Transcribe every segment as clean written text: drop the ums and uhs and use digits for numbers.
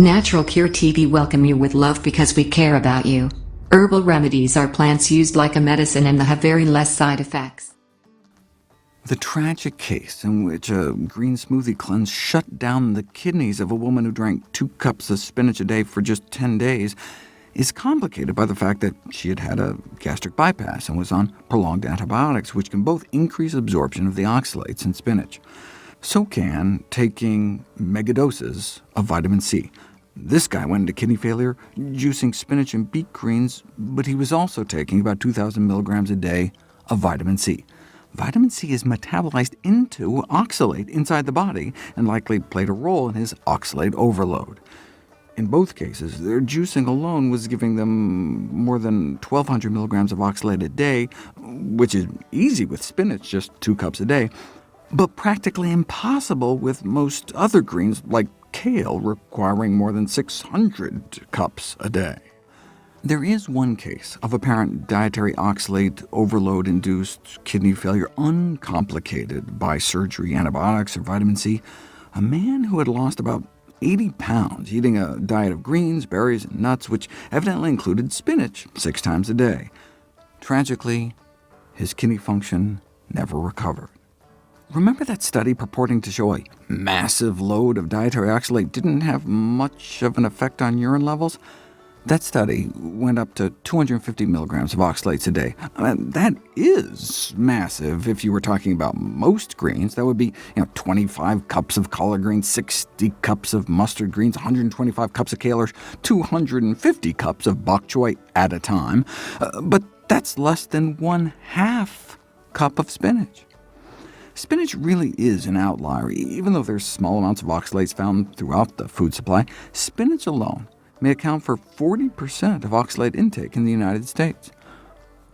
Natural Cure TV welcome you with love because we care about you. Herbal remedies are plants used like a medicine and have very less side effects. The tragic case in which a green smoothie cleanse shut down the kidneys of a woman who drank 2 cups of spinach a day for just 10 days is complicated by the fact that she had had a gastric bypass and was on prolonged antibiotics, which can both increase absorption of the oxalates in spinach. So can taking megadoses of vitamin C. This guy went into kidney failure juicing spinach and beet greens, but he was also taking about 2,000 milligrams a day of vitamin C. Vitamin C is metabolized into oxalate inside the body, and likely played a role in his oxalate overload. In both cases, their juicing alone was giving them more than 1,200 milligrams of oxalate a day, which is easy with spinach, just 2 cups a day, but practically impossible with most other greens, like kale, requiring more than 600 cups a day. There is one case of apparent dietary oxalate overload-induced kidney failure uncomplicated by surgery, antibiotics, or vitamin C. A man who had lost about 80 pounds eating a diet of greens, berries, and nuts, which evidently included spinach 6 times a day. Tragically, his kidney function never recovered. Remember that study purporting to show a massive load of dietary oxalate didn't have much of an effect on urine levels? That study went up to 250 milligrams of oxalates a day. That is massive if you were talking about most greens. That would be 25 cups of collard greens, 60 cups of mustard greens, 125 cups of kale, or 250 cups of bok choy at a time. But that's less than 1/2 cup of spinach. Spinach really is an outlier. Even though there's small amounts of oxalates found throughout the food supply, spinach alone may account for 40% of oxalate intake in the United States.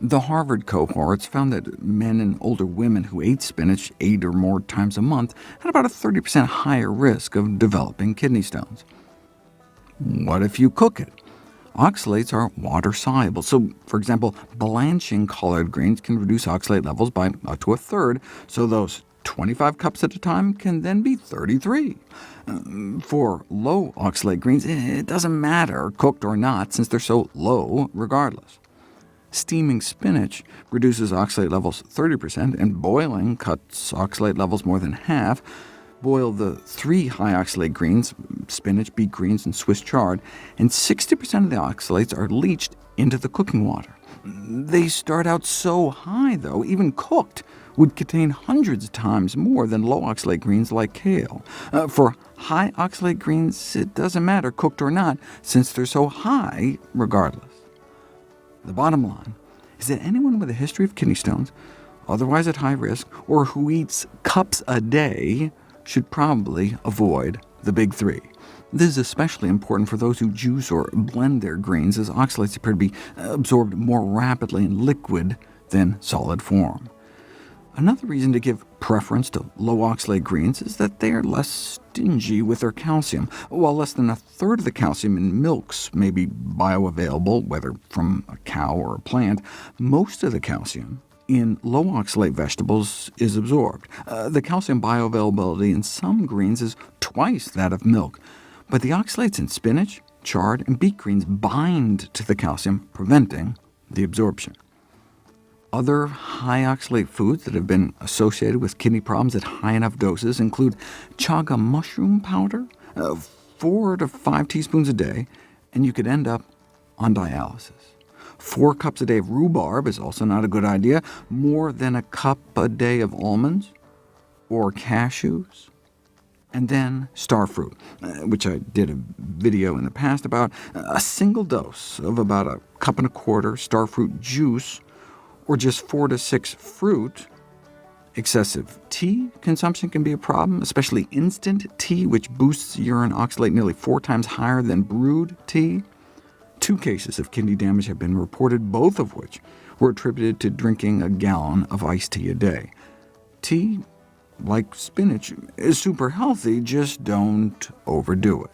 The Harvard cohorts found that men and older women who ate spinach 8 or more times a month had about a 30% higher risk of developing kidney stones. What if you cook it? Oxalates are water-soluble, so, for example, blanching collard greens can reduce oxalate levels by up to 1/3, so those 25 cups at a time can then be 33. For low oxalate greens, it doesn't matter, cooked or not, since they're so low regardless. Steaming spinach reduces oxalate levels 30%, and boiling cuts oxalate levels more than half. Boil the 3 high oxalate greens, spinach, beet greens, and Swiss chard, and 60% of the oxalates are leached into the cooking water. They start out so high, though, even cooked would contain hundreds of times more than low oxalate greens like kale. For high oxalate greens, it doesn't matter, cooked or not, since they're so high regardless. The bottom line is that anyone with a history of kidney stones, otherwise at high risk, or who eats cups a day, should probably avoid the big 3. This is especially important for those who juice or blend their greens, as oxalates appear to be absorbed more rapidly in liquid than solid form. Another reason to give preference to low oxalate greens is that they are less stingy with their calcium. While less than 1/3 of the calcium in milks may be bioavailable, whether from a cow or a plant, most of the calcium in low oxalate vegetables is absorbed. The calcium bioavailability in some greens is twice that of milk, but the oxalates in spinach, chard, and beet greens bind to the calcium, preventing the absorption. Other high oxalate foods that have been associated with kidney problems at high enough doses include chaga mushroom powder, 4 to 5 teaspoons a day, and you could end up on dialysis. 4 cups a day of rhubarb is also not a good idea. More than a cup a day of almonds or cashews. And then starfruit, which I did a video in the past about. A single dose of about 1.25 cups starfruit juice, or just 4 to 6 fruit. Excessive tea consumption can be a problem, especially instant tea, which boosts urine oxalate nearly 4 times higher than brewed tea. 2 cases of kidney damage have been reported, both of which were attributed to drinking a gallon of iced tea a day. Tea, like spinach, is super healthy, just don't overdo it.